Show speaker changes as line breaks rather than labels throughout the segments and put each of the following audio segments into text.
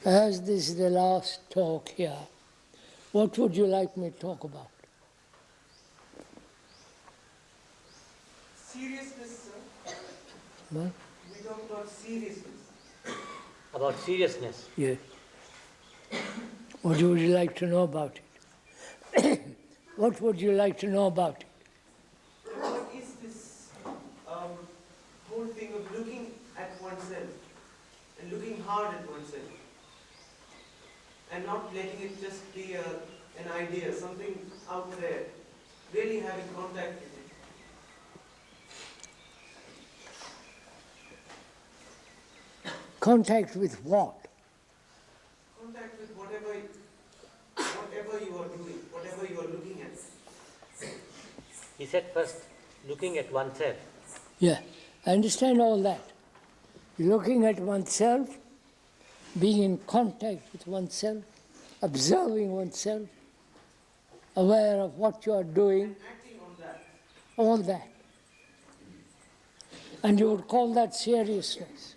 As this is the last talk here, what would you like me to talk about?
Seriousness, sir.
What?
We talk about seriousness.
About seriousness.
Yes. What would you like to know about it? What would you like to know about it?
What is this whole thing of looking at oneself and looking hard at oneself and not letting it just be an idea, something out there, really having contact with it?
Contact with what?
Contact with whatever you are doing, whatever you are looking at.
He said first, looking at oneself.
Yeah, I understand all that. Looking at oneself, being in contact with oneself, observing oneself, aware of what you are doing,
Acting on that.
all that. And you would call that seriousness.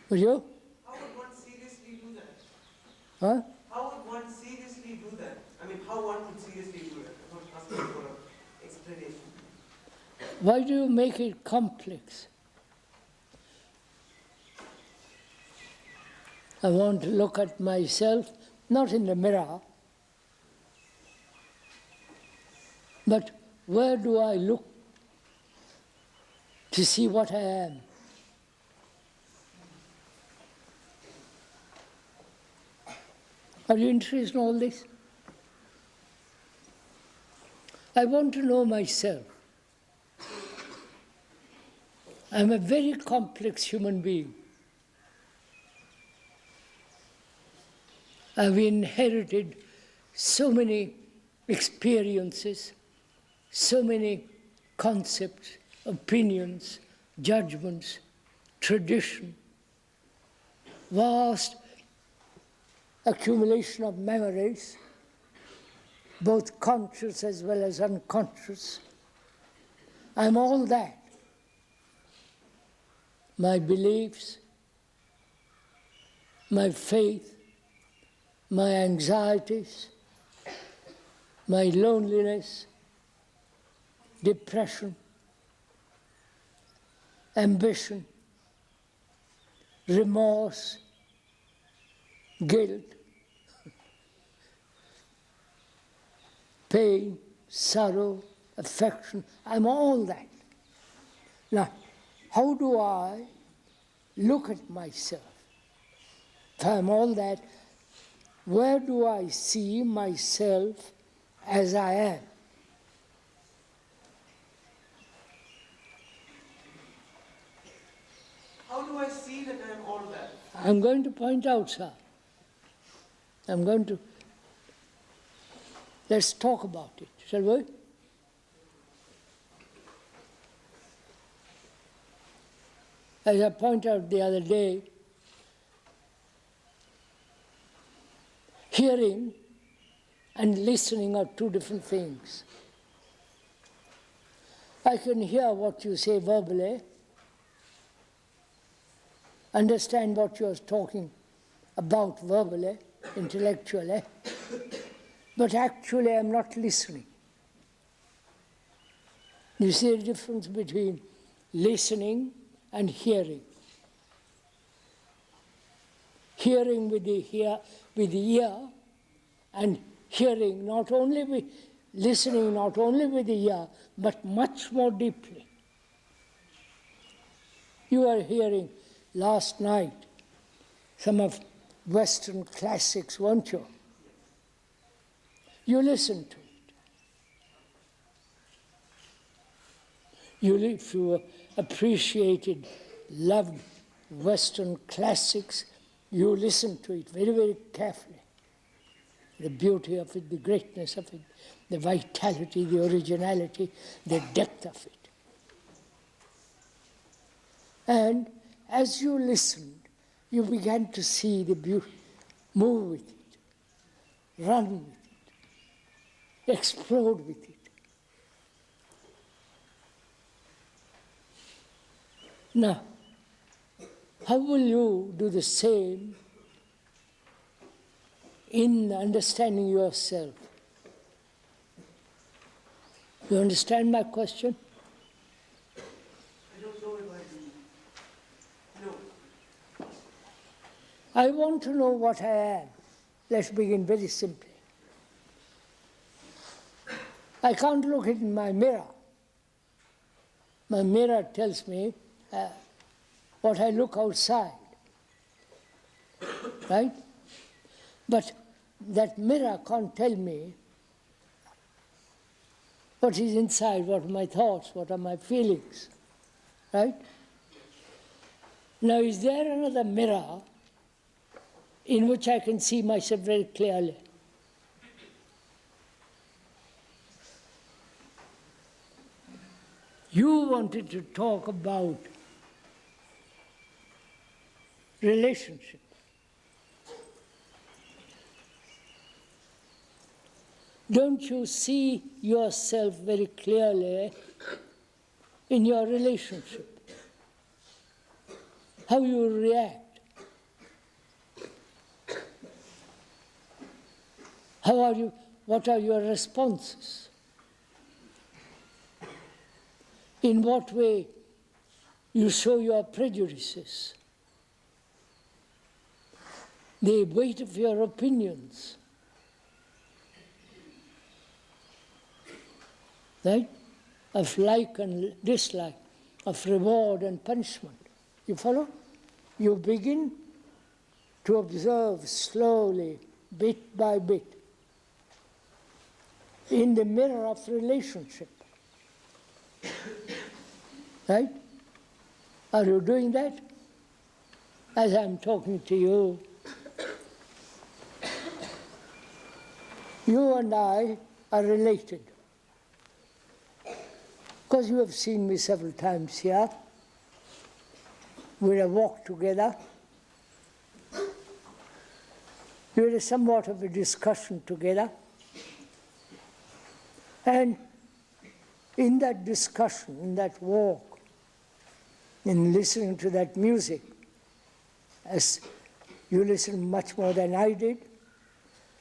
Would you?
How would one seriously do that?
Huh?
How would one seriously do that? I mean, how one would seriously do it? I'm not asking for an explanation.
Why do you make it complex? I want to look at myself, not in the mirror, but where do I look to see what I am? Are you interested in all this? I want to know myself. I'm a very complex human being. I've inherited so many experiences, so many concepts, opinions, judgments, tradition, vast accumulation of memories, both conscious as well as unconscious. I'm all that. My beliefs, my faith, my anxieties, my loneliness, depression, ambition, remorse, guilt, pain, sorrow, affection. I'm all that. Now, how do I look at myself? If I'm all that, where do I see myself as I am?
How do I see that I am all that?
I'm going to point out, sir. Let's talk about it, shall we? As I pointed out the other day, hearing and listening are two different things. I can hear what you say verbally, understand what you're talking about verbally, intellectually, but actually I'm not listening. You see the difference between listening and hearing. Hearing with the ear, and hearing not only with listening, not only with the ear, but much more deeply. You were hearing last night some of Western classics, weren't you? You listened to it. If you appreciated, loved Western classics, you listened to it very, very carefully. The beauty of it, the greatness of it, the vitality, the originality, the depth of it. And as you listened, you began to see the beauty, move with it, run with it, explode with it. Now, How will you do the same in understanding yourself? You understand my question?
I don't know if I do. No.
I want to know what I am. Let's begin very simply. I can't look in my mirror. My mirror tells me what I look outside, right? But that mirror can't tell me what is inside, what are my thoughts, what are my feelings, right? Now, is there another mirror in which I can see myself very clearly? You wanted to talk about relationship. Don't you see yourself very clearly in your relationship? How you react? How are you? What are your responses? In what way you show your prejudices, the weight of your opinions, right? Of like and dislike, of reward and punishment. You follow? You begin to observe slowly, bit by bit, in the mirror of relationship. Right? Are you doing that? As I'm talking to you, you and I are related. Because you have seen me several times here. We have walked together. We had somewhat of a discussion together. And in that discussion, in that walk, in listening to that music, as you listened much more than I did,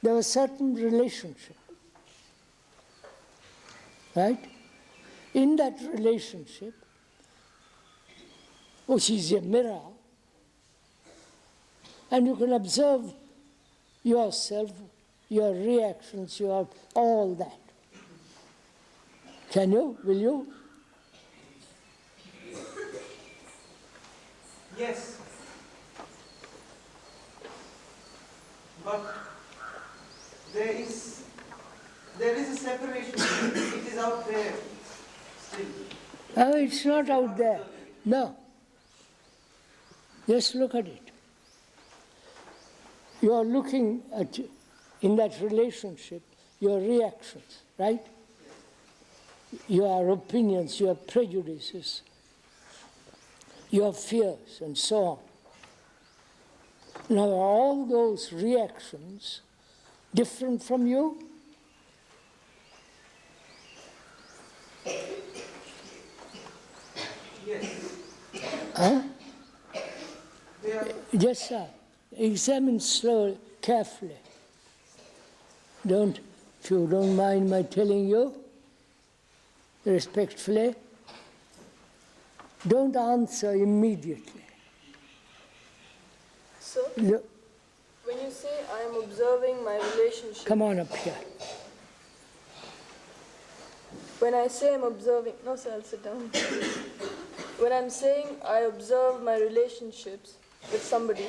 there was a certain relationship, right? In that relationship, which is a mirror, and you can observe yourself, your reactions, your all that. Can you? Will you?
Yes. But there is a separation. It is out there still.
Oh, it's not out there. No. Just look at it. You are looking at, in that relationship, your reactions, right? Your opinions, your prejudices, your fears, and so on. Now, are all those reactions different from you?
Yes.
Huh?
They are.
Yes, sir. Examine slowly, carefully. If you don't mind my telling you, respectfully, don't answer immediately.
Sir,
Look,
when you say I am observing my relationship,
come on up here.
when I say I'm observing, no sir, I'll sit down. When I'm saying I observe my relationships with somebody,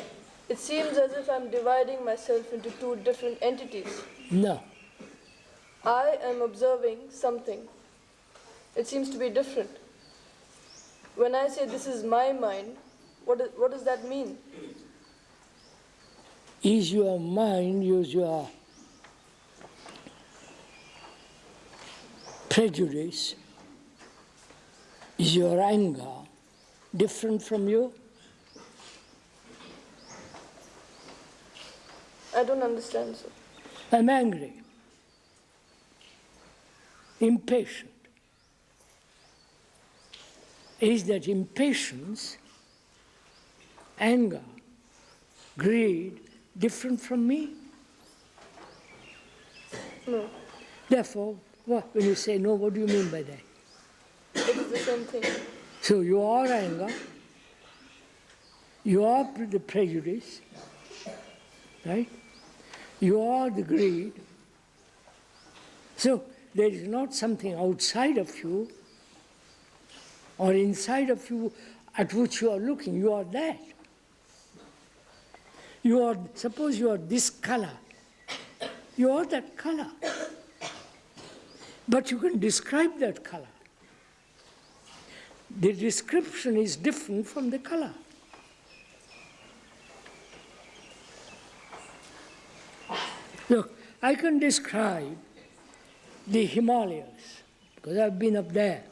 it seems as if I'm dividing myself into two different entities.
No.
I am observing something. It seems to be different. When I say this is my mind, what does that mean?
Is your mind, is your prejudice, is your anger different from you?
I don't understand, sir.
I'm angry, impatient. Is that impatience anger, greed different from me?
No,
Therefore, what, when you say no, what do you mean by that?
it is the same thing.
So you are anger, you are the prejudice, right? You are the greed. So there is not something outside of you or inside of you at which you are looking. You are that. You are, suppose you are this color. You are that color. But you can describe that color. The description is different from the color. Look, I can describe the Himalayas, because I've been up there.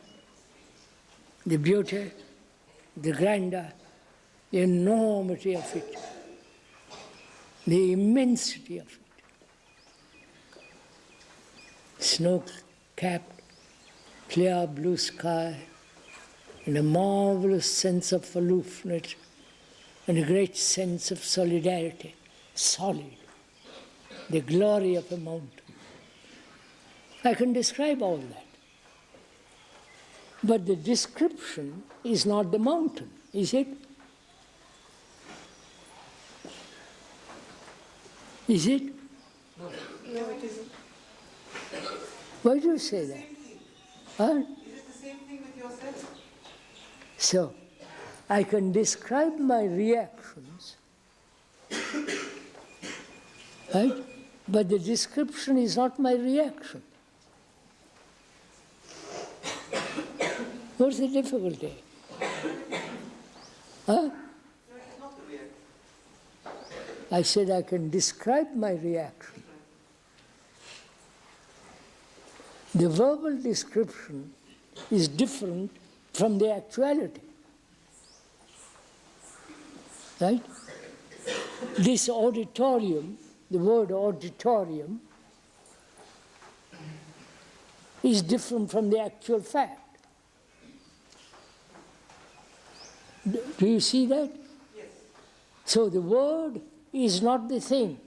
The beauty, the grandeur, the enormity of it, the immensity of it. Snow-capped, clear blue sky, and a marvelous sense of aloofness, and a great sense of solidarity, solid, the glory of a mountain. I can describe all that. But the description is not the mountain, is it? Is it?
No, it isn't.
Why do you say that? Huh?
Is it the same thing with yourself?
So, I can describe my reactions, right? But the description is not my reaction. What's the difficulty? Huh?
No, it's not the reaction.
I said I can describe my reaction. The verbal description is different from the actuality. Right? This auditorium, the word auditorium, is different from the actual fact. Do you see that?
Yes.
So the word is not the thing.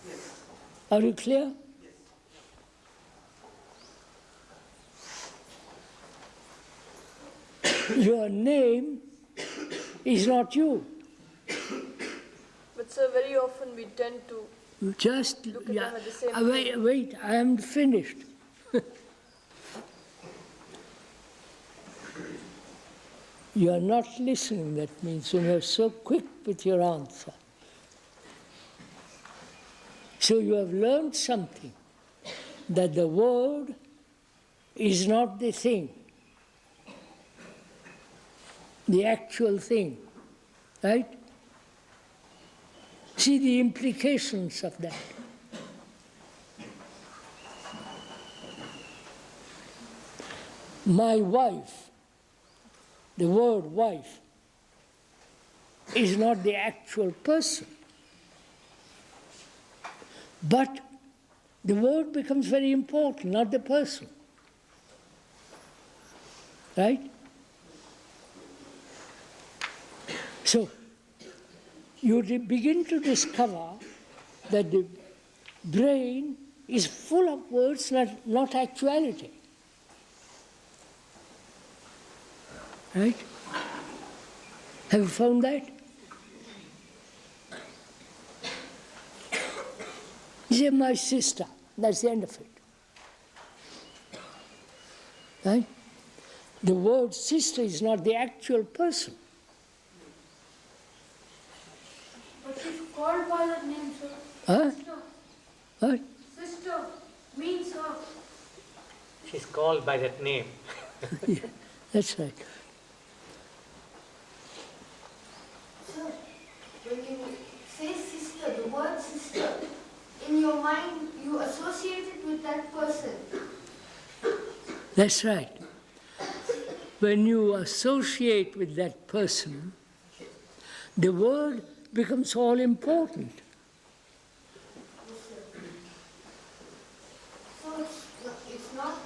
Yes.
Are you clear? Your name is not you.
But sir, very often we tend to
Just,
look at them at the same
wait, I am finished. You are not listening, that means when you are so quick with your answer. So you have learned something, that the word is not the thing, the actual thing, right? See the implications of that. My wife, the word wife, is not the actual person. But the word becomes very important, not the person. Right? So, you begin to discover that the brain is full of words, not actuality. Right? Have you found that? You say, my sister, that's the end of it. Right? The word sister is not the actual person.
But she's called by that name, sir.
Huh?
Sister.
What?
Sister means her.
She's called by that name.
Yeah, that's right.
Sir, when you say sister, the word sister, in your mind you associate it with that person.
That's right. When you associate with that person, the word becomes all important.
So it's not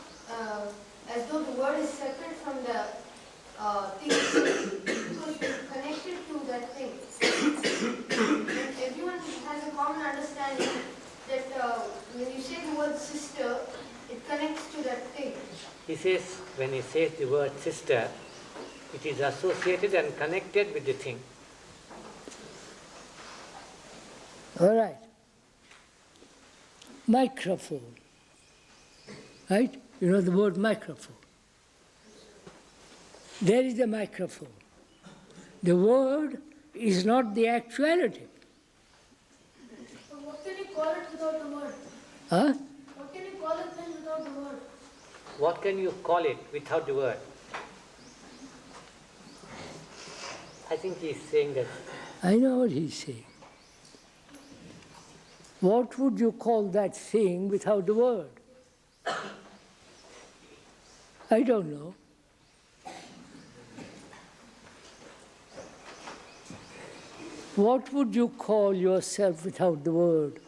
as though the word is separate from the thing, because when you say the word sister, it connects to that thing.
He says, when he says the word sister, it is associated and connected with the thing.
All right. Microphone. Right? You know the word microphone. There is a microphone. The word is not the actuality.
So what can you call it without the word?
Huh?
What can you call it then without the word?
What can you call it without the word? I think he's saying that.
I know what he's saying. What would you call that thing without the word? I don't know. What would you call yourself without the word?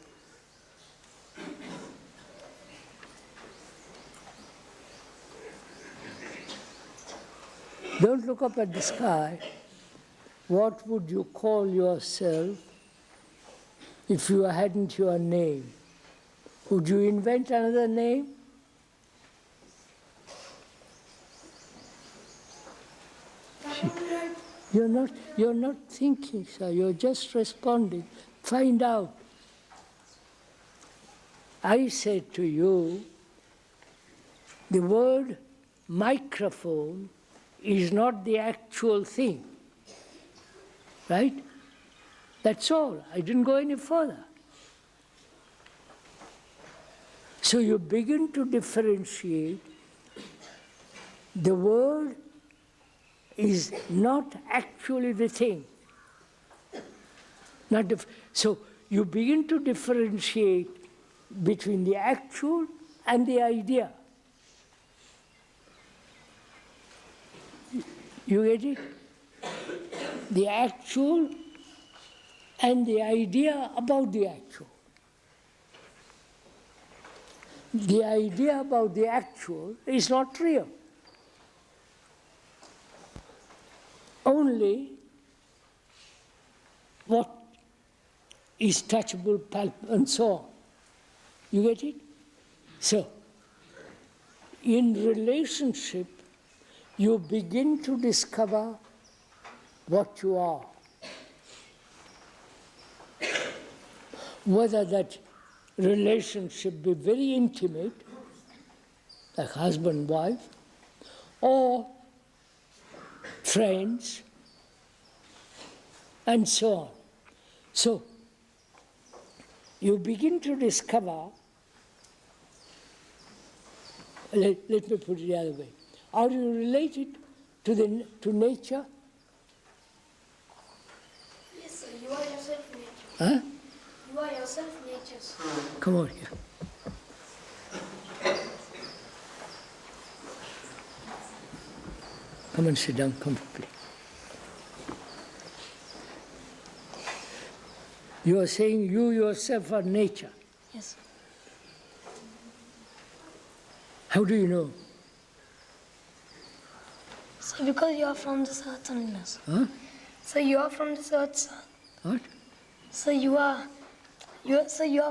Don't look up at the sky. What would you call yourself if you hadn't your name? Would you invent another name? You're not thinking, sir. You're just responding. Find out. I said to you, the word microphone is not the actual thing. Right? That's all. I didn't go any further. So you begin to differentiate. The word is not actually the thing. So you begin to differentiate between the actual and the idea. You get it? The actual and the idea about the actual. The idea about the actual is not real. Only what is touchable, palpable, and so on. You get it? So, in relationship, you begin to discover what you are. Whether that relationship be very intimate, like husband, wife, or friends, and so on. So, you begin to discover, let me put it the other way. Are you related to nature?
Yes, sir. You are yourself nature.
Huh?
You are yourself nature.
Come on here. Come and sit down comfortably. You are saying you yourself are nature.
Yes.
How do you know?
So because you are from this earth only, sir.
Huh?
So you are from this earth, sir.
What?
So you are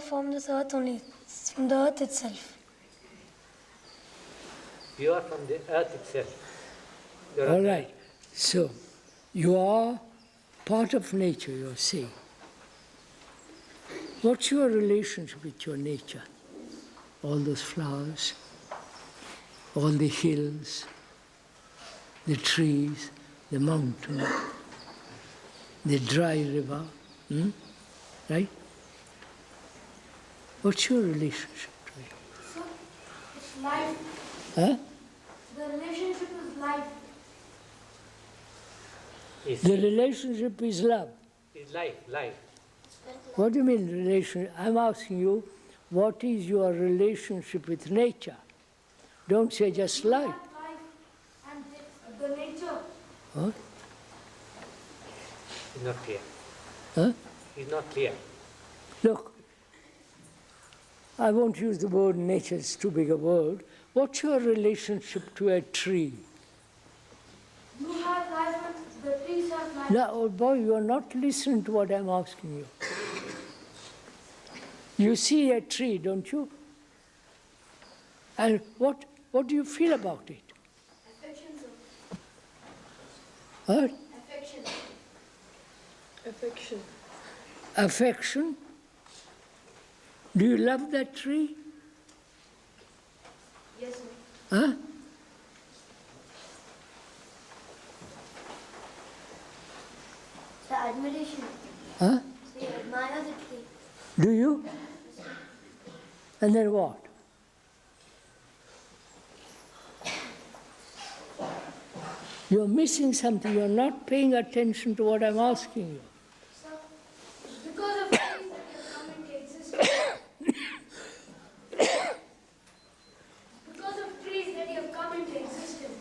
from this earth only, from the earth itself.
You are from the earth itself. You're
All right. So, you are part of nature, you're saying. What's your relationship with your nature? All those flowers, all the hills, the trees, the mountain, the dry river, right? What's your relationship to it?
So it's life.
Huh?
The relationship is life.
The relationship is love.
Is life.
What do you mean relation? I'm asking you, what is your relationship with nature? Don't say just life.
Life and the nature.
Huh?
It's not clear.
Huh?
It's not clear.
Look, I won't use the word nature, it's too big a word. What's your relationship to a tree?
You have life and the trees have life.
Now, oh boy, you are not listening to what I'm asking you. You see a tree, don't you? And what do you feel about it?
Affection, sir.
What?
Affection.
Affection.
Affection? Do you love that tree?
Yes, sir.
Huh?
The admiration.
Huh?
They admire the tree.
Do you? And then what? You're missing something. You're not paying attention to what I'm asking you.
So, because of trees that have come into existence. Because of trees that have come into existence.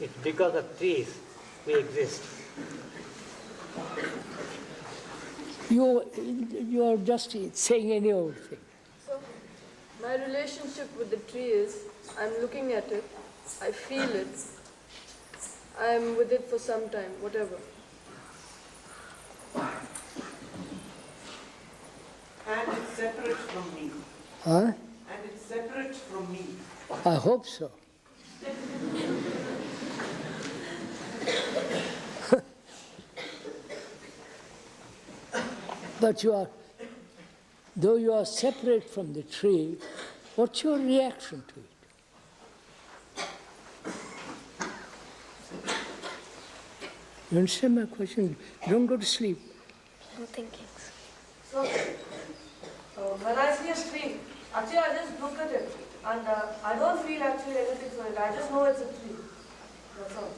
It's because of trees we exist.
You're just saying any old thing.
So, my relationship with the tree is I'm looking at it, I feel it, I'm with it for some time, whatever.
And it's separate from me.
Huh?
And it's separate from me.
I hope so. But though you are separate from the tree, what's your reaction to it? You understand my question? Don't go to sleep.
I'm thinking.
So, when I see a tree, actually I just look at it and I don't feel actually anything for it. I just know it's a tree. That's all.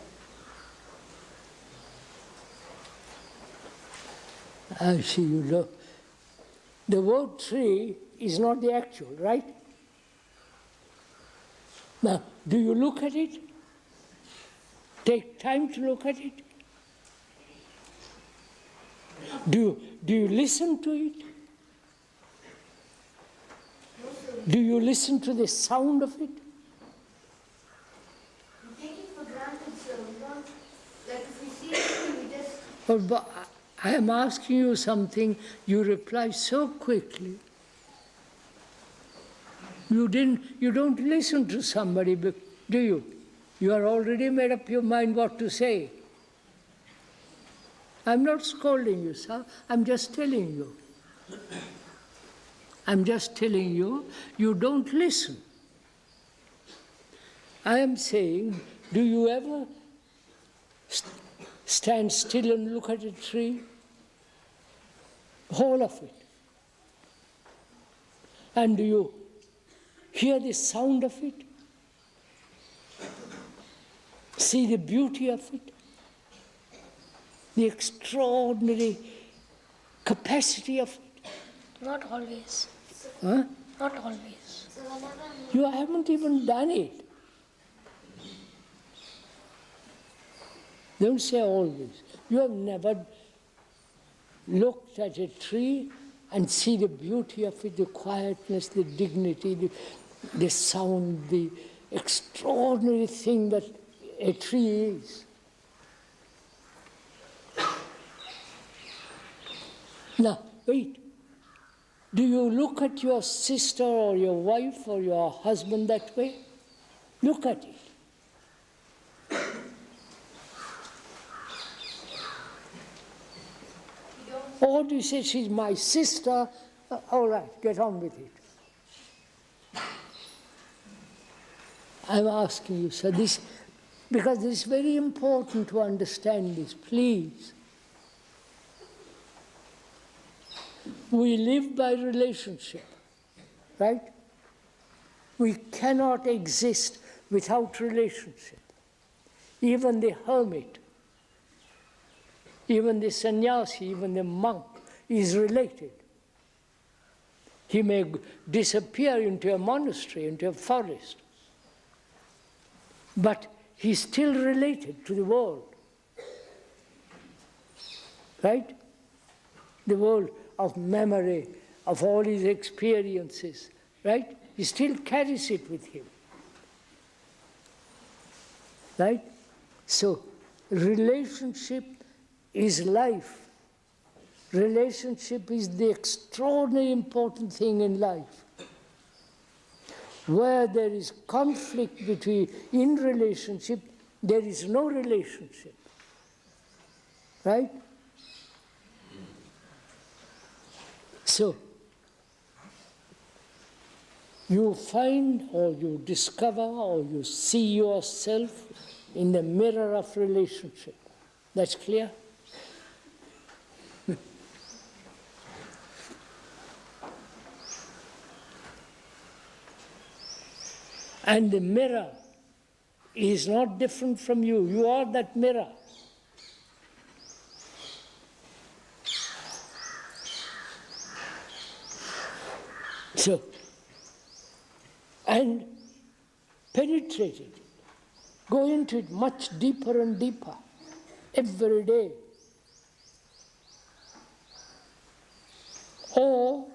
I see you know. The word tree is not the actual, right? Now, do you look at it? Take time to look at it? Do you listen to it? Do you listen to the sound of it?
We take it for granted, sir. We don't, like if we see it, we just.
But I am asking you something, you reply so quickly. You don't listen to somebody, do you? You are already made up your mind what to say. I'm not scolding you, sir. I'm just telling you. I'm just telling you, you don't listen. I am saying, do you ever stand still and look at a tree? Whole of it. And do you hear the sound of it? See the beauty of it? The extraordinary capacity of it?
Not always.
Huh?
Not always. So whenever
You haven't even done it. Don't say always. You have never looked at a tree and see the beauty of it, the quietness, the dignity, the sound, the extraordinary thing that a tree is. Now, wait. Do you look at your sister or your wife or your husband that way? Look at it. Or do you say, she's my sister? All right, get on with it. I'm asking you, sir, this, because it's very important to understand this, please. We live by relationship, right? We cannot exist without relationship. Even the hermit, even the sannyasi, even the monk is related. He may disappear into a monastery, into a forest, but he's still related to the world, right? The world of memory, of all his experiences, right? He still carries it with him, right? So, relationship is life. relationship is the extraordinarily important thing in life. Where there is conflict in relationship, there is no relationship. Right? So, you find or you discover or you see yourself in the mirror of relationship. That's clear? And the mirror is not different from you. You are that mirror. So, and penetrate it. Go into it much deeper and deeper every day. Or,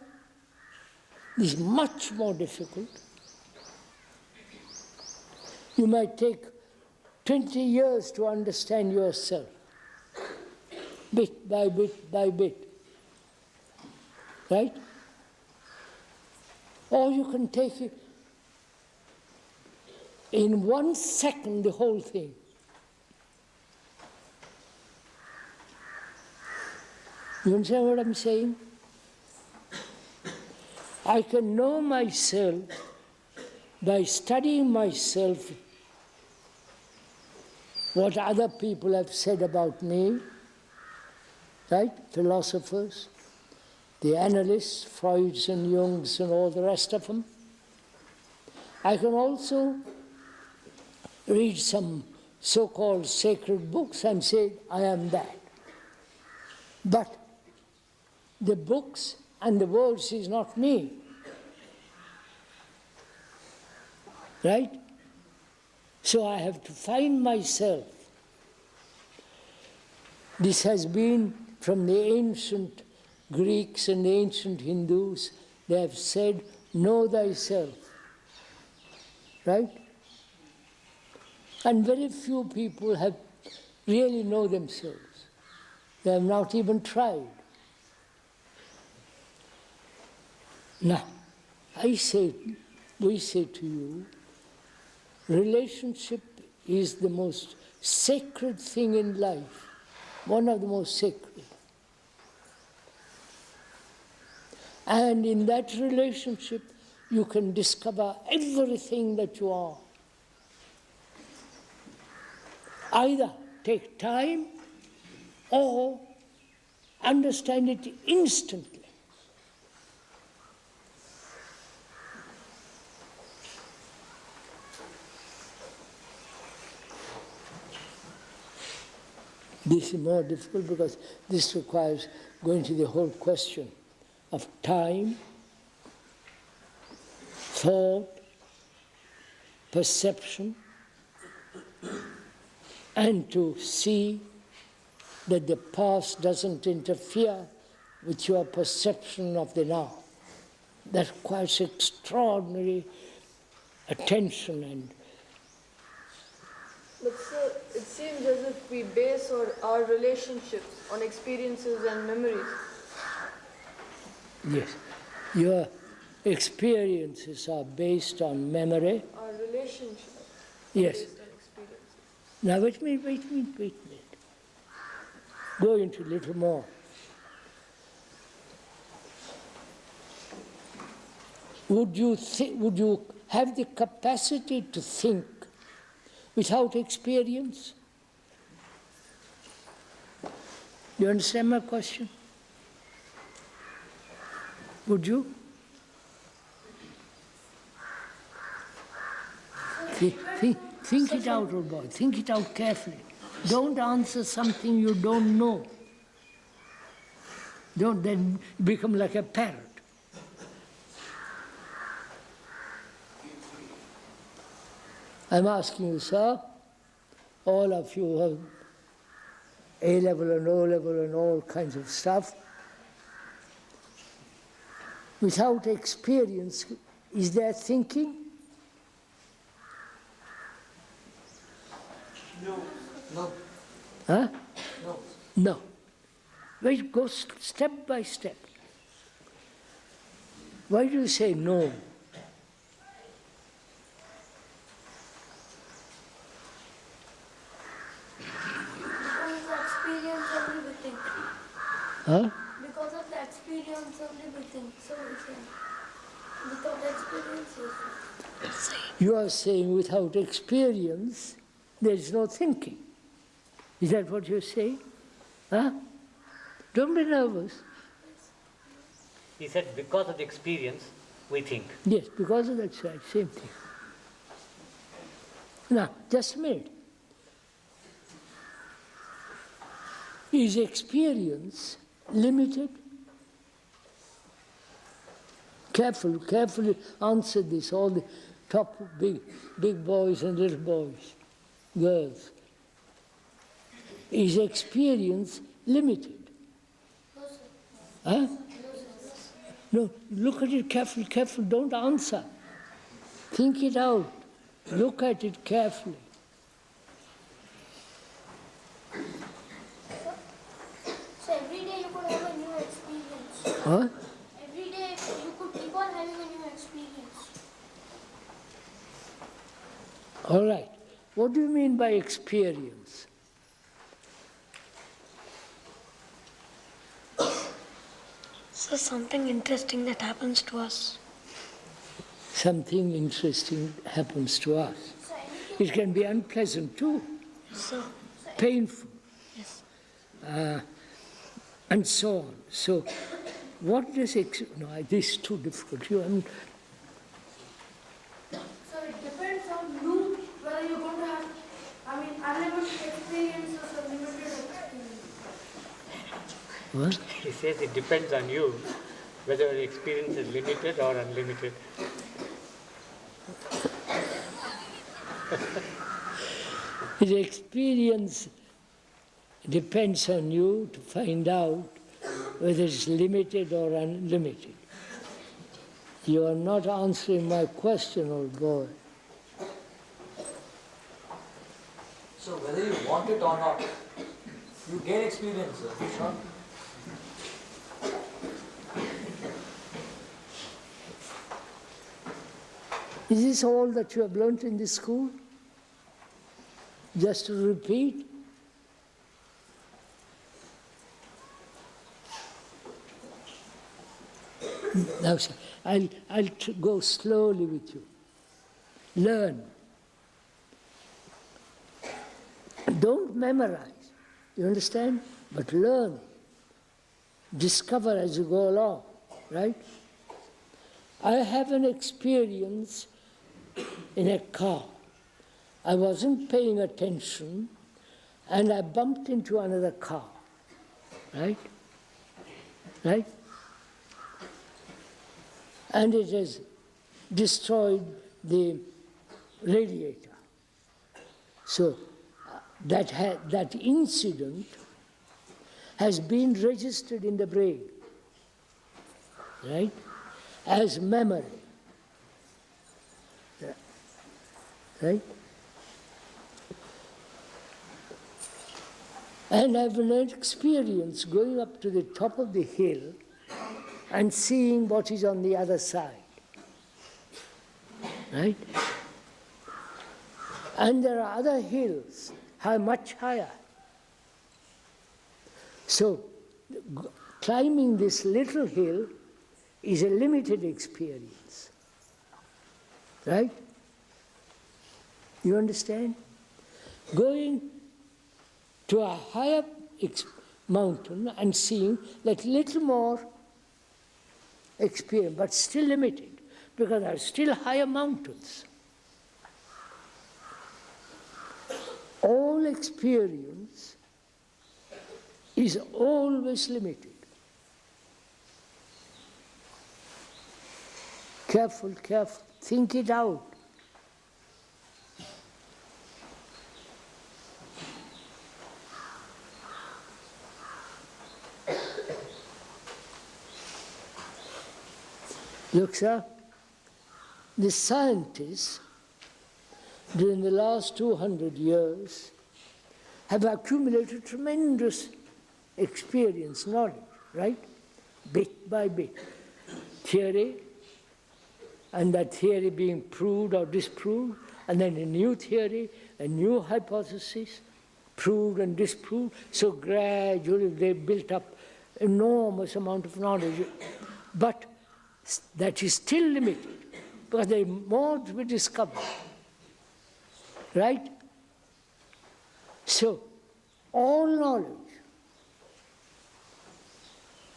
this is much more difficult. You might take 20 years to understand yourself, bit by bit by bit. Right? Or you can take it in 1 second, the whole thing. You understand what I'm saying? I can know myself by studying myself, what other people have said about me, right? Philosophers, the analysts, Freud's and Jung's and all the rest of them. I can also read some so-called sacred books and say, I am that. But the books and the words is not me. Right? So I have to find myself. This has been from the ancient Greeks and the ancient Hindus. They have said, know thyself. Right? And very few people have really know themselves. They have not even tried. Now, we say to you, relationship is the most sacred thing in life, one of the most sacred. And in that relationship, you can discover everything that you are. Either take time or understand it instantly. This is more difficult because this requires going to the whole question of time, thought, perception, and to see that the past doesn't interfere with your perception of the now. That requires extraordinary attention and.
But sir, it seems as if we base our relationships on experiences and memories.
Yes, your experiences are based on memory.
Our relationships are
Yes.
based on experiences.
Now wait a minute. Go into a little more. Would you have the capacity to think without experience? You understand my question? Would you? Think it out, old boy. Think it out carefully. Don't answer something you don't know. Don't then become like a parrot. I'm asking you, sir, all of you have A-level and O-level and all kinds of stuff. Without experience, is there thinking?
No.
Huh?
No.
No. Wait, go step by step. Why do you say no?
Because of the experience only we think.
Huh?
Because of the experience only we think. So we say, without experience, yes.
You are saying without experience, there is no thinking. Is that what you're saying? Huh? Don't be nervous.
He said, because of the experience, we think.
Yes, because of that side, same thing. Now, just a minute. Is experience limited? Carefully answer this, all the top big boys and little boys, girls. Is experience limited?
No, sir.
Huh?
No, sir.
No, look at it carefully, don't answer. Think it out. Look at it carefully.
So every day you could have a new experience.
Huh?
Every day you could keep on having a new experience.
All right. What do you mean by experience?
So something interesting that happens to us.
Something interesting happens to us.
So anything,
It can be unpleasant too,
So,
painful,
yes.
and so on. So, what does no? This is too difficult. You haven't.
so it depends on you whether you're going to have, unlimited experiences or limited experience.
What?
He says it depends on you whether the experience is limited or unlimited.
The experience depends on you to find out whether it's limited or unlimited. You are not answering my question, old boy.
So whether you want it or not, you gain experience, sir.
Is this all that you have learnt in this school? Just to repeat? Now, sir, I'll go slowly with you. Learn. Don't memorize, you understand? But learn. Discover as you go along, right? I have an experience in a car. I wasn't paying attention and I bumped into another car, right? Right? And it has destroyed the radiator. So that incident has been registered in the brain, right? As memory, right? And I've an experience going up to the top of the hill and seeing what is on the other side, right? And there are other hills, much higher. So climbing this little hill is a limited experience, right? You understand? Going to a higher mountain and seeing that little more experience, but still limited, because there are still higher mountains. All experience is always limited. Careful, think it out. Look, sir, the scientists during the last 200 years have accumulated tremendous experience, knowledge, right? Bit by bit. Theory, and that theory being proved or disproved, and then a new theory, a new hypothesis, proved and disproved. So gradually they built up enormous amount of knowledge. But that is still limited, because there are more to be discovered. Right? So, all knowledge,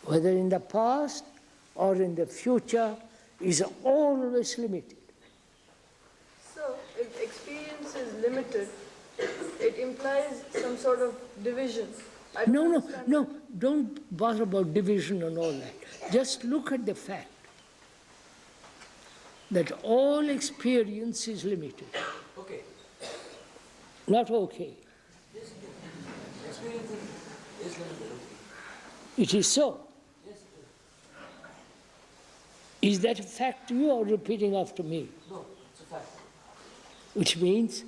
whether in the past or in the future, is always limited.
So, if experience is limited, it implies some sort of division.
No, don't bother about division and all that. Just look at the fact that all experience is limited.
Okay.
Not okay.
Yes, experience is limited.
It is so.
Yes, it is.
Is that a fact you are repeating after me?
No, it's a fact.
Which means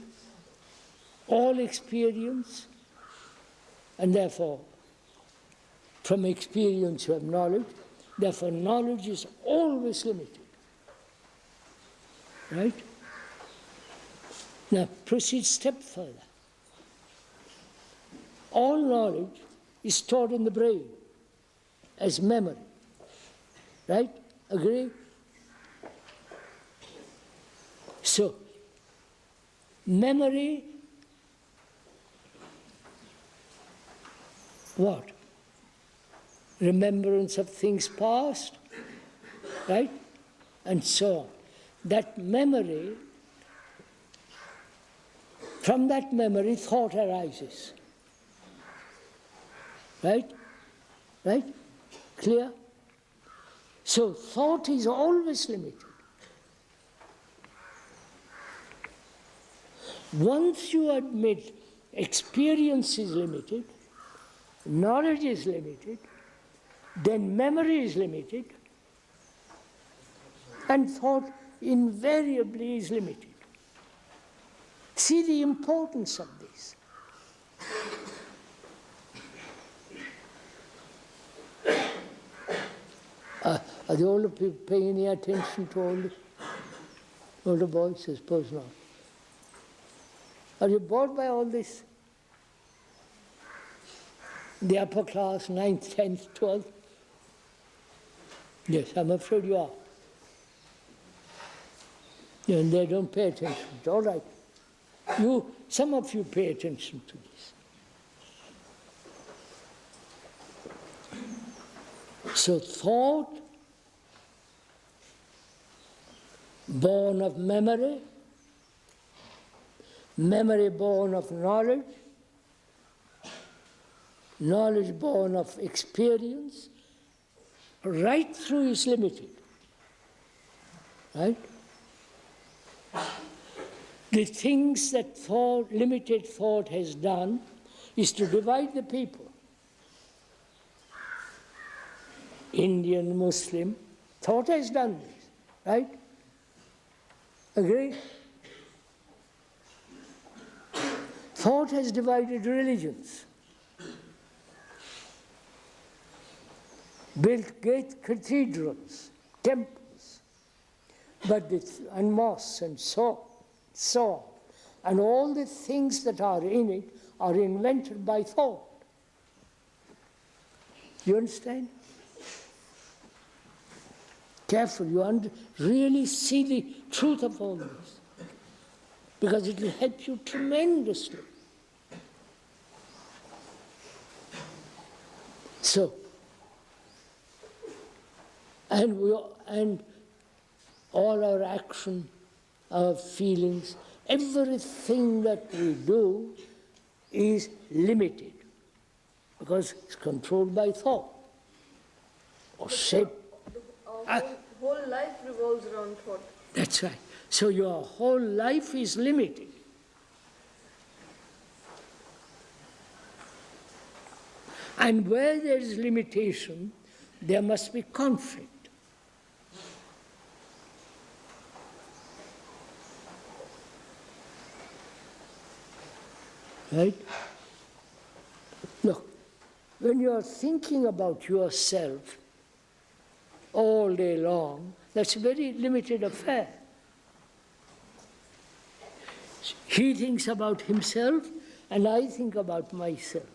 all experience, and therefore from experience you have knowledge, therefore knowledge is always limited. Right? Now proceed step further. All knowledge is stored in the brain as memory. Right? Agree? So, memory, what? Remembrance of things past, right? And so on. That memory, from that memory, thought arises. Right? Right? Clear? So thought is always limited. Once you admit experience is limited, knowledge is limited, then memory is limited, and thought invariably is limited. See the importance of this. Are the older people paying any attention to older boys? I suppose not. Are you bored by all this? The upper class, 9th, 10th, 12th? Yes, I'm afraid you are. And they don't pay attention. All right. Some of you pay attention to this. So thought, born of memory, memory born of knowledge, knowledge born of experience, right through is limited. Right? The things that limited thought has done is to divide the people. Indian, Muslim, thought has done this, right? Agree? Thought has divided religions, built great cathedrals, temples, and mosques and so on. And all the things that are in it are invented by thought. You understand? Careful, you really see the truth of all this, because it will help you tremendously. So, and all our action, our feelings, everything that we do is limited, because it's controlled by thought or shape.
Our whole life revolves around thought.
That's right. So your whole life is limited. And where there is limitation, there must be conflict. Right? Look, when you are thinking about yourself all day long, that's a very limited affair. He thinks about himself, and I think about myself.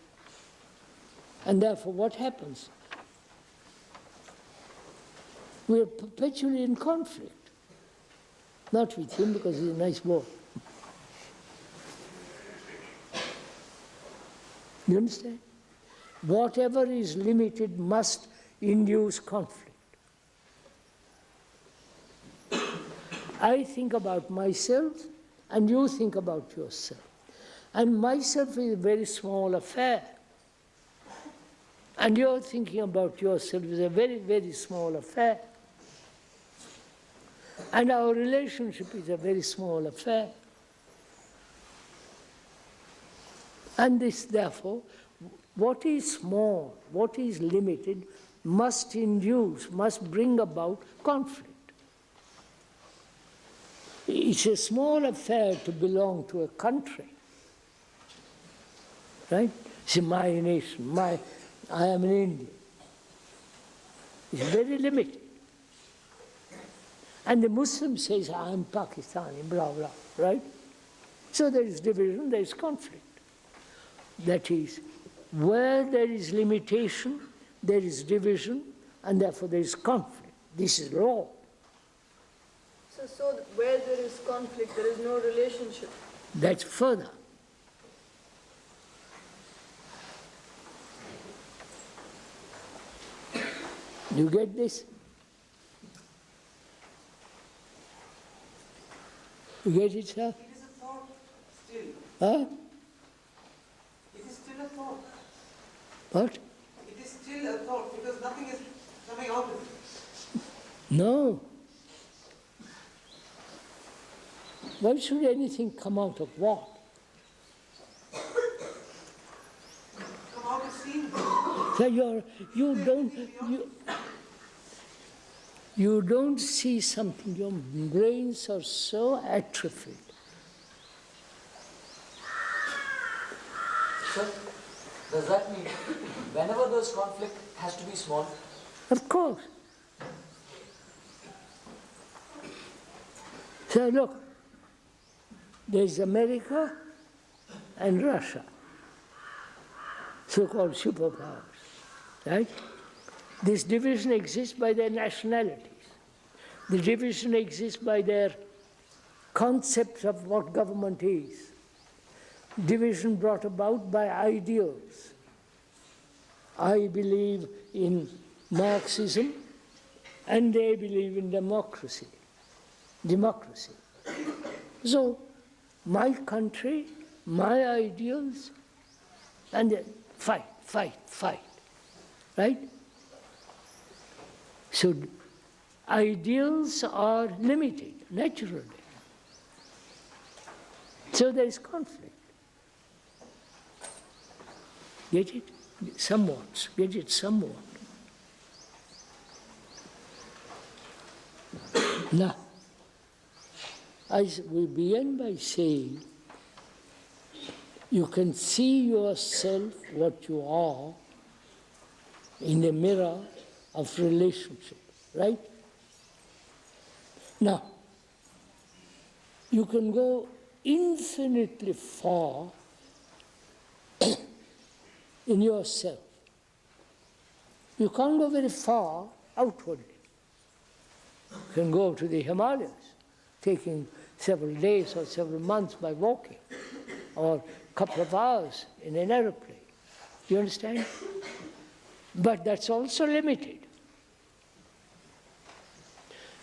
And therefore, what happens? We are perpetually in conflict. Not with him, because he's a nice boy. You understand? Whatever is limited must induce conflict. I think about myself, and you think about yourself. And myself is a very small affair. And you're thinking about yourself is a very, very small affair. And our relationship is a very small affair. And this, therefore, what is small, what is limited, must induce, must bring about conflict. It's a small affair to belong to a country. Right? It's my nation, I am an Indian. It's very limited. And the Muslim says, I am Pakistani, blah, blah, right? So there is division, there is conflict. That is, where there is limitation, there is division, and therefore there is conflict. This is law.
So where there is conflict, there is no relationship.
That's further. You get this? You get it, sir?
It is a thought still.
Huh?
It is still a thought.
What?
It is still a thought because nothing is coming out of it.
No. Why should anything come out of what?
Come out of seeing.
So you don't see something, your brains are so atrophied.
So, does that mean whenever there's conflict, it has to be small?
Of course. So look, there's America and Russia, so-called superpowers, right? This division exists by their nationalities. The division exists by their concepts of what government is. Division brought about by ideals. I believe in Marxism, and they believe in democracy. So, my country, my ideals, and then fight, right? So, ideals are limited, naturally. So there is conflict. Get it? Somewhat. Get it somewhat. Now, we begin by saying, you can see yourself, what you are, in the mirror of relationship, right? Now, you can go infinitely far in yourself. You can't go very far outwardly. You can go to the Himalayas, taking several days or several months by walking, or a couple of hours in an aeroplane. You understand? But that's also limited.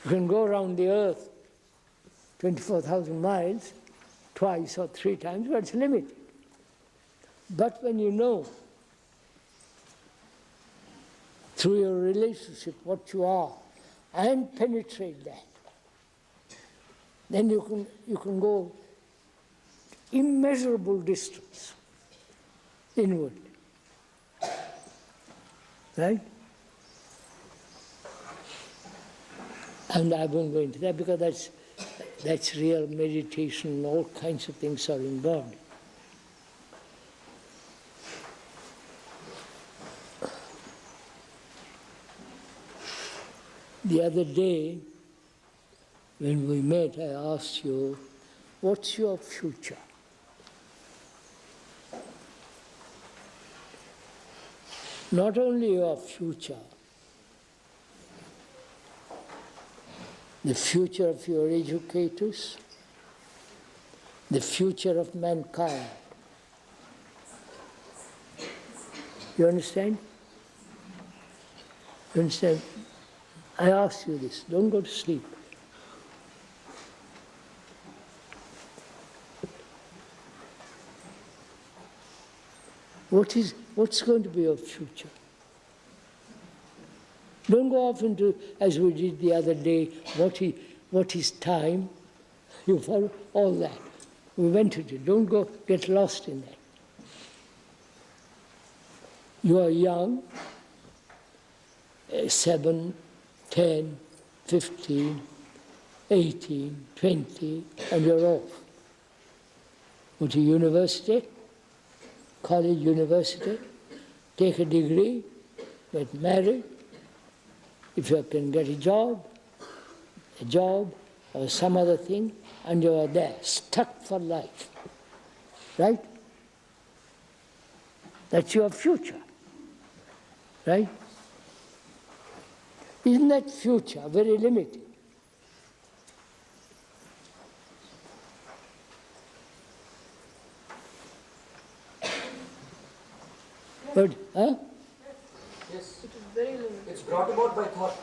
You can go around the earth 24,000 miles, twice or three times, but it's limited. But when you know through your relationship what you are and penetrate that, then you can go immeasurable distance inwardly. Right? And I won't go into that because that's real meditation and all kinds of things are involved. The other day, when we met, I asked you, what's your future? Not only your future, the future of your educators, the future of mankind. You understand? You understand? I ask you this, don't go to sleep. What's going to be your future? Don't go off into, as we did the other day, what is time? You follow all that. We went into it. Don't go get lost in that. You are young, 7, 10, 15, 18, 20, and you're off. Go to university, college, university, take a degree, get married. If you can get a job or some other thing, and you are there, stuck for life. Right? That's your future. Right? Isn't that future very limited? But, huh?
Yes.
It is very limited.
It's brought about by thought.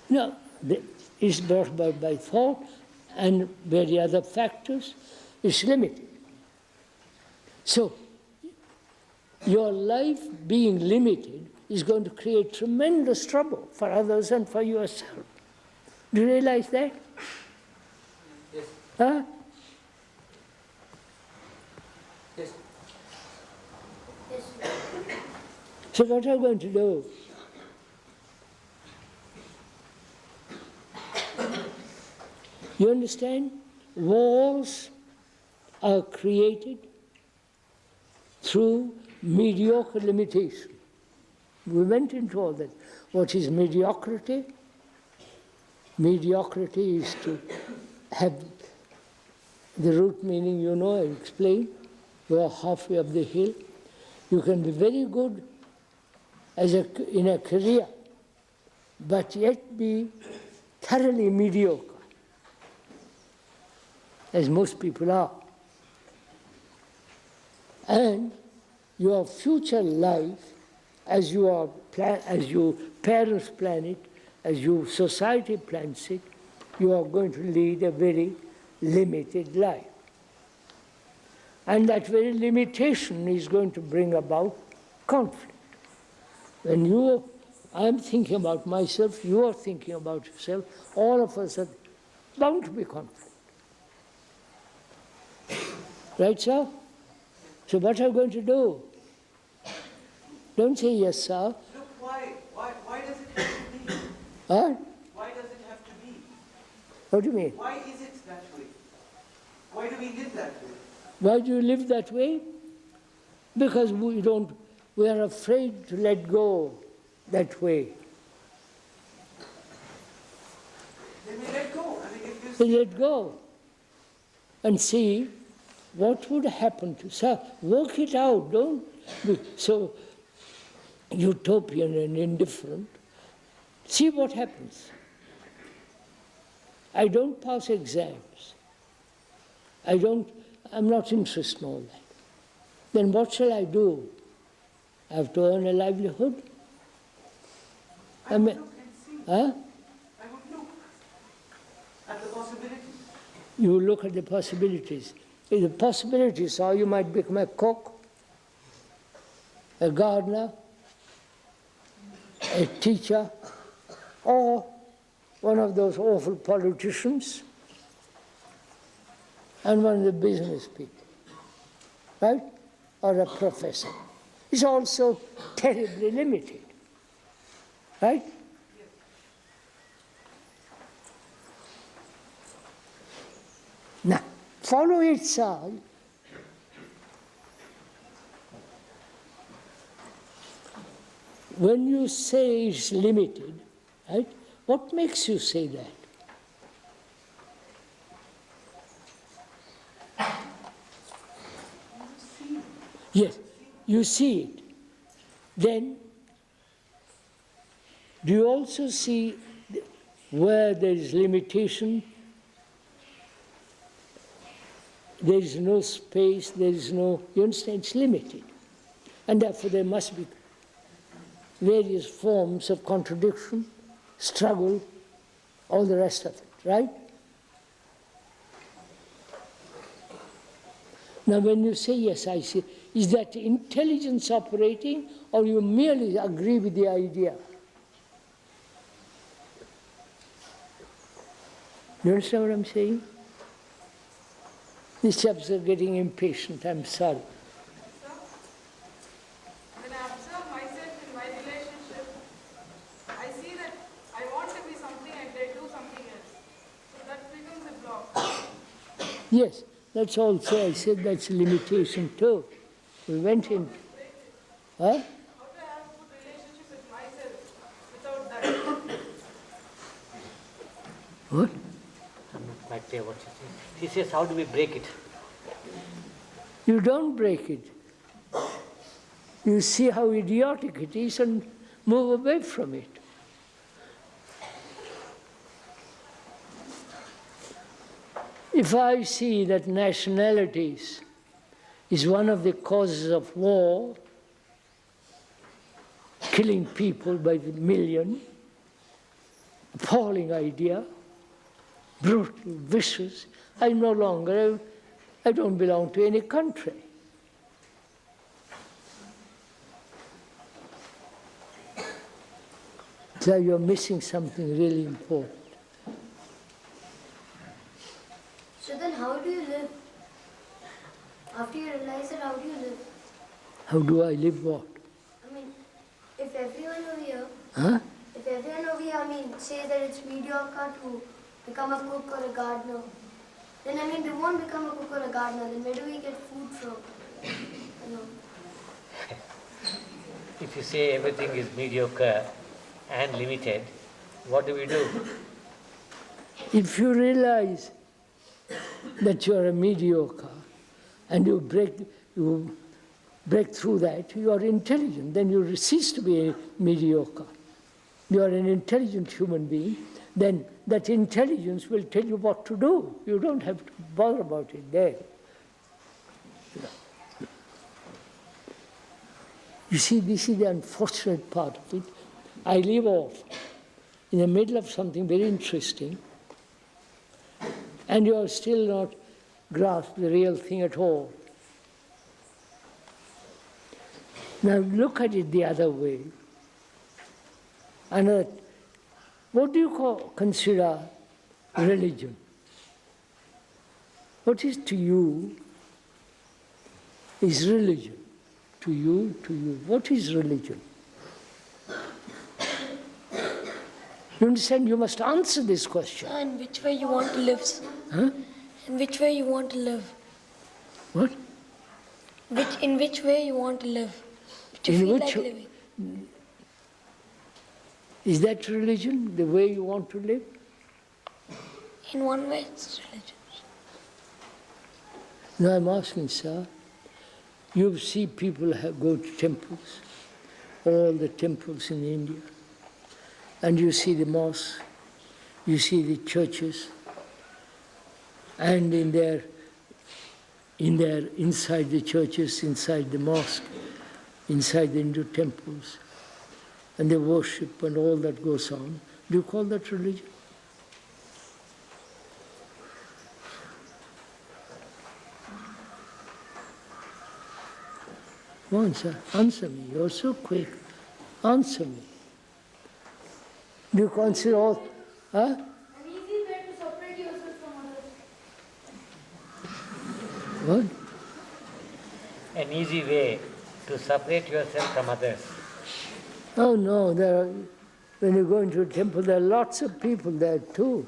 No, it's brought about by thought and very other factors. It's limited. So, your life being limited is going to create tremendous trouble for others and for yourself. Do you realize that?
Yes.
Huh?
Yes.
So what are you going to do? You understand? Wars are created through mediocre limitation. We went into all that. What is mediocrity? Mediocrity is to have the root meaning, you know, I explained. You are halfway up the hill. You can be very good in a career, but yet be thoroughly mediocre, as most people are. And your future life, as your parents plan it, as your society plans it, you are going to lead a very limited life. And that very limitation is going to bring about conflict. When I'm thinking about myself, you are thinking about yourself, all of us are bound to be conflict. Right, sir? So what are you going to do? Don't say yes, sir.
Look, why does it have to be?
Huh?
Why does it have to be?
What do you mean?
Why is it that way? Why do we live that way?
Why do you live that way? Because we are afraid to let go that way.
Then we let go. I mean, if
We let go and see what would happen to, sir, work it out, don't be so utopian and indifferent. See what happens. I don't pass exams. I'm not interested in all that. Then what shall I do? I have to earn a livelihood?
I would look and see.
Huh?
I would look at the possibilities.
You look at the possibilities. The possibilities are you might become a cook, a gardener, a teacher, or one of those awful politicians, and one of the business people, right? Or a professor. It's also terribly limited, right? Now, follow it, sir. When you say it's limited, right? What makes you say that? Yes, you see it. Then, do you also see where there is limitation? There is no space, there is no, you understand, it's limited. And therefore there must be various forms of contradiction, struggle, all the rest of it, right? Now when you say, yes, I see, is that intelligence operating, or you merely agree with the idea? You understand what I'm saying? These chaps are getting impatient, I'm sorry.
When I observe myself in my relationship, I see that I want to be something and they do something else. So that becomes a block.
Yes, that's also, I said that's a limitation too. We went in. Huh?
How do I have a good relationship with myself without that?
What?
I'm not quite clear what she says. He says, how do we break it?
You don't break it. You see how idiotic it is and move away from it. If I see that nationalities is one of the causes of war, killing people by the million, appalling idea, brutal, vicious, I don't belong to any country. So you're missing something really important.
So then how do you live? After you realize it, how do you live?
How do I live what?
I mean, if everyone over here,
Huh?
say that it's mediocre to become a cook or a gardener, then they won't become a cook or a gardener. Then where do we get food from? You know.
If you say everything is mediocre and limited, what do we do?
If you realize that you are a mediocre and you break through that, you are intelligent, then you cease to be a mediocre. You are an intelligent human being, then that intelligence will tell you what to do. You don't have to bother about it there. You see, this is the unfortunate part of it. I live off in the middle of something very interesting, and you are still not grasped the real thing at all. Now look at it the other way. And what do you consider religion? What is to you is religion? To you. What is religion? You understand? You must answer this question.
In which way you want to live?
Huh?
In which way you want to live?
What?
In which way you want to live? Which you
In
feel
which-
like living?
Is that religion, the way you want to live?
In one way, it's religion.
No, I'm asking, sir. You see people go to temples, all the temples in India, and you see the mosques, you see the churches, and inside the churches, inside the mosque, inside the Hindu temples, and the worship and all that goes on. Do you call that religion? Come on, sir, answer me. You're so quick. Answer me. Do you consider all, huh?
An easy way to separate yourself from others.
What?
An easy way to separate yourself from others.
Oh no, when you go into a temple, there are lots of people there too.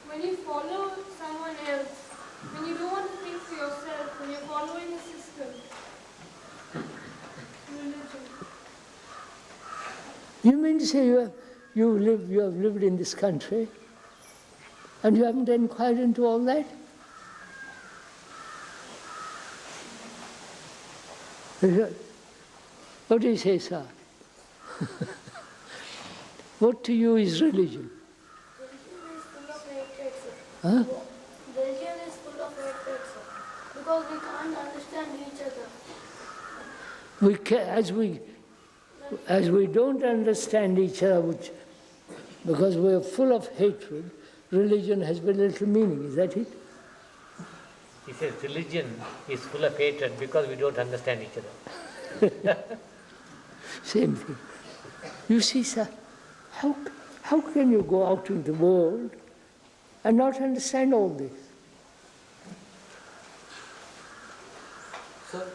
When you follow someone else,
When you don't want to think for yourself, when you're following a system, religion.
You mean to say you have lived in this country and you haven't inquired into all that? What do you say, sir? What to you is religion?
Religion is full of hatred, sir.
Huh?
Religion is full of hatred, sir. Because we can't understand each other. As we don't understand each other, because we are full of hatred, religion has very little meaning. Is that it?
He says religion is full of hatred because we don't understand each other.
Same thing. You see, sir, how can you go out in the world and not understand all this?
So,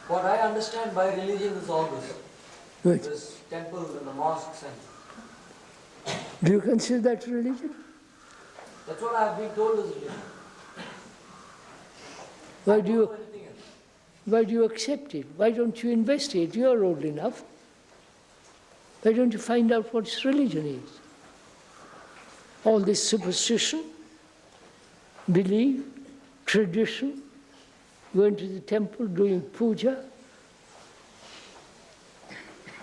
what I understand by religion is all this.
Right.
This temples and the mosques and
Do you consider that religion?
that's what I have been told is religion.
Why
I
do
don't
you
know anything else.
Why do you accept it? Why don't you investigate? You are old enough. Why don't you find out what religion is? All this superstition, belief, tradition, going to the temple, doing puja.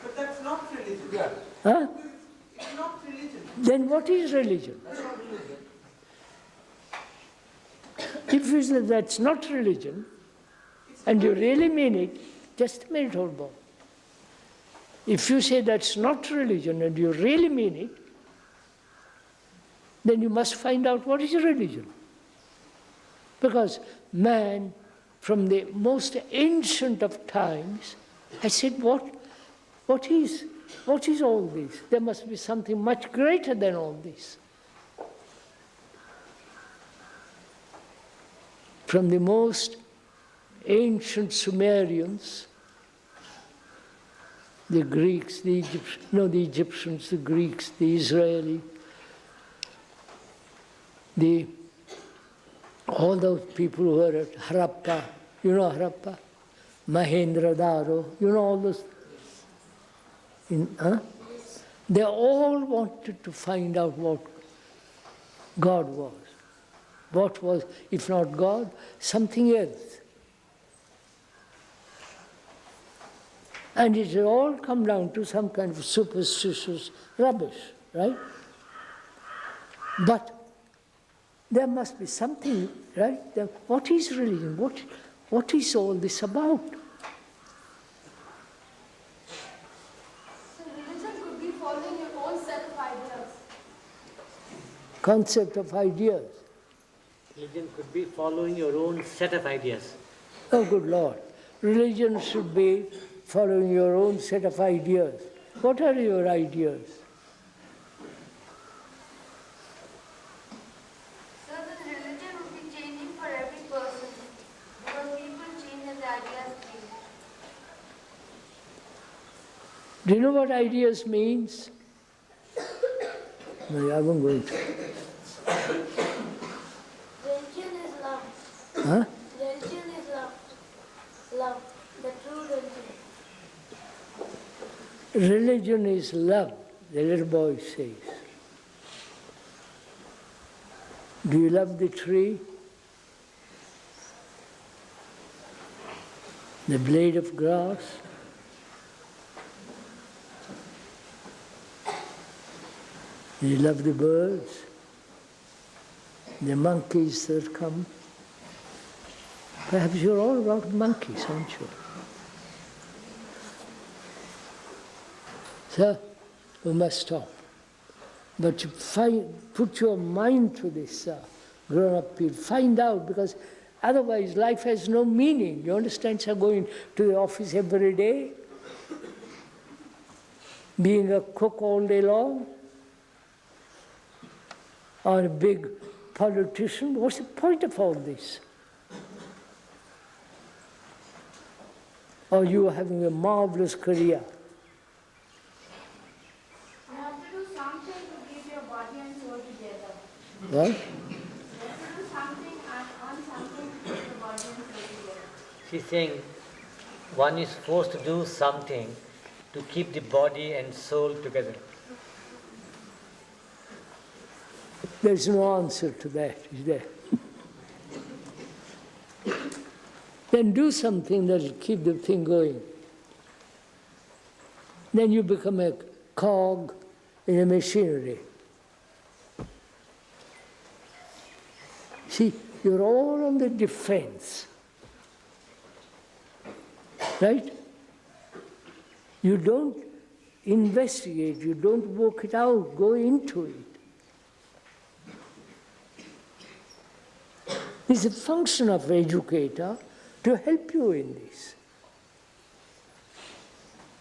But that's not religion.
Yeah,
Huh?
It's not religion.
Then what is religion?
that's not religion.
If you say that's not religion, and you really mean it, just a minute, hold on. If you say that's not religion and you really mean it, then you must find out what is religion. Because man, from the most ancient of times, has said, what is all this? There must be something much greater than all this. From the most ancient Sumerians, the Greeks, the Egyptians, the Greeks, the Israeli, all those people who were at Harappa, you know Harappa, Mahendradaro, you know all those. They all wanted to find out what God was. What was, if not God, something else. And it had all come down to some kind of superstitious rubbish, right? But there must be something, right? What is religion? What is all this about?
So religion could be following your own set of ideas.
Concept of ideas.
Religion could be following your own set of ideas.
Oh, good Lord. Religion should be following your own set of ideas. What are your ideas?
So the religion would be changing for every person. Because people change and the ideas change.
Do you know what ideas means? No, I won't go into it.
Religion is love.
Huh?
Religion is love. Love. The true religion.
Religion is love, the little boy says. Do you love the tree? The blade of grass? Do you love the birds? The monkeys that come? Perhaps you're all about monkeys, aren't you? Sir, we must stop. But you put your mind to this, grown-up people. Find out, because otherwise life has no meaning. You understand, sir, going to the office every day, being a cook all day long, or a big politician. What's the point of all this? Or you having a marvelous career.
You have to do something to keep your body and soul together.
What?
You have to do something on
She's saying one is forced to do something to keep the body and soul together.
There's no answer to that, is there? Then do something that will keep the thing going. Then you become a cog in a machinery. See, you're all on the defense. Right? You don't investigate, you don't work it out, go into it. It's a function of educator to help you in this.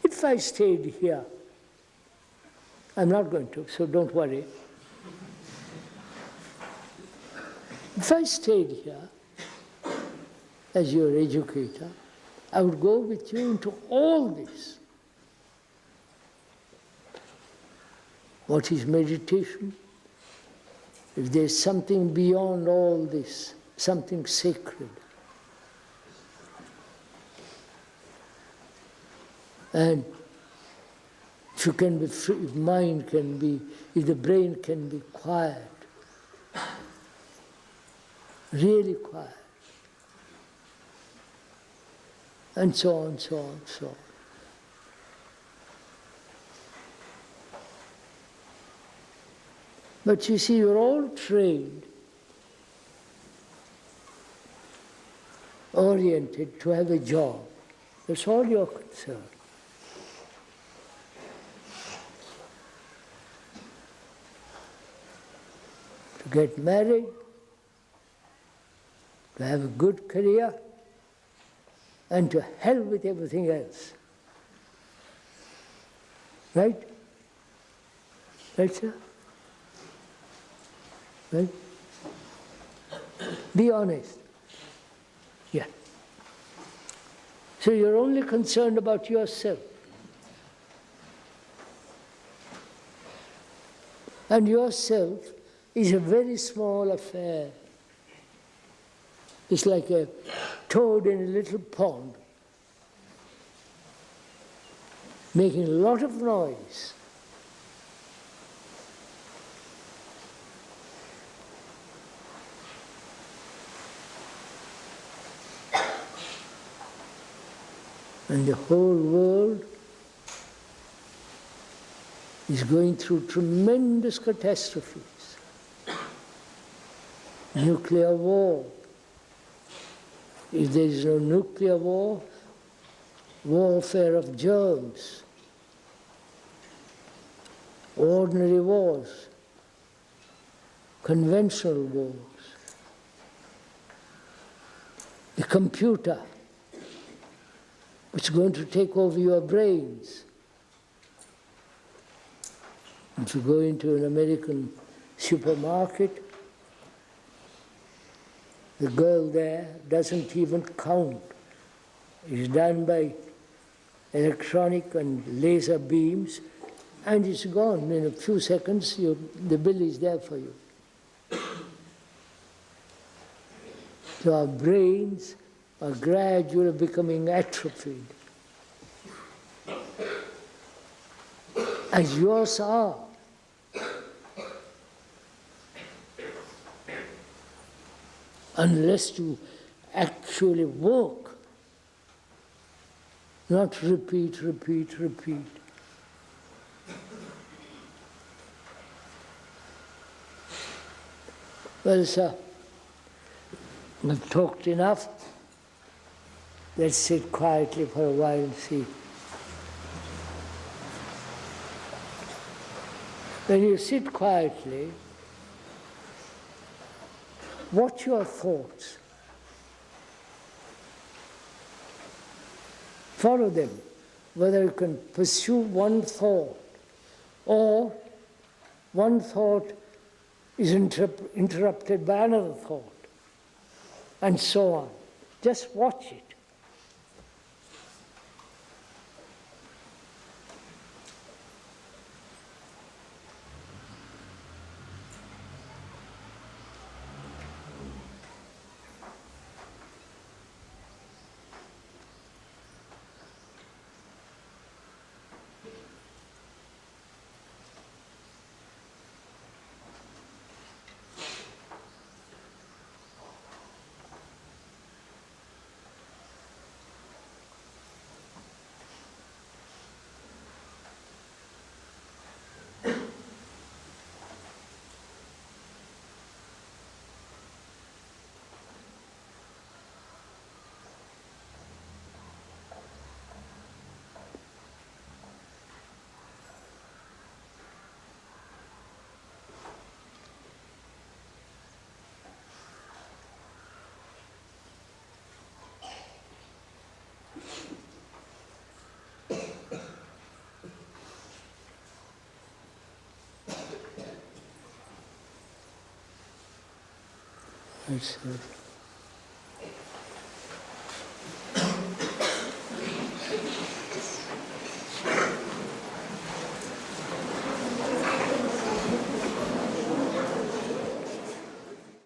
If I stayed here, I'm not going to, so don't worry. If I stayed here as your educator, I would go with you into all this. What is meditation? If there's something beyond all this, something sacred. And if you can be free, if mind can be, if the brain can be quiet, really quiet, and so on, so on, so on. But you see, you're all trained, oriented to have a job. That's all you're concerned. To get married, to have a good career, and to hell with everything else. Right? Right, sir? Right? Be honest. Yeah. So you're only concerned about yourself. And yourself is a very small affair. It's like a toad in a little pond, making a lot of noise. And the whole world is going through tremendous catastrophes. Nuclear war. If there is no nuclear war, warfare of germs, ordinary wars, conventional wars, the computer, which is going to take over your brains. If you go into an American supermarket, the girl there doesn't even count. It's done by electronic and laser beams, and it's gone. In a few seconds, the bill is there for you. So our brains are gradually becoming atrophied, as yours are. Unless you actually work, not repeat. Well, sir, I've talked enough. Let's sit quietly for a while and see. When you sit quietly, watch your thoughts. Follow them, whether you can pursue one thought or one thought is interrupted by another thought, and so on. Just watch it. That's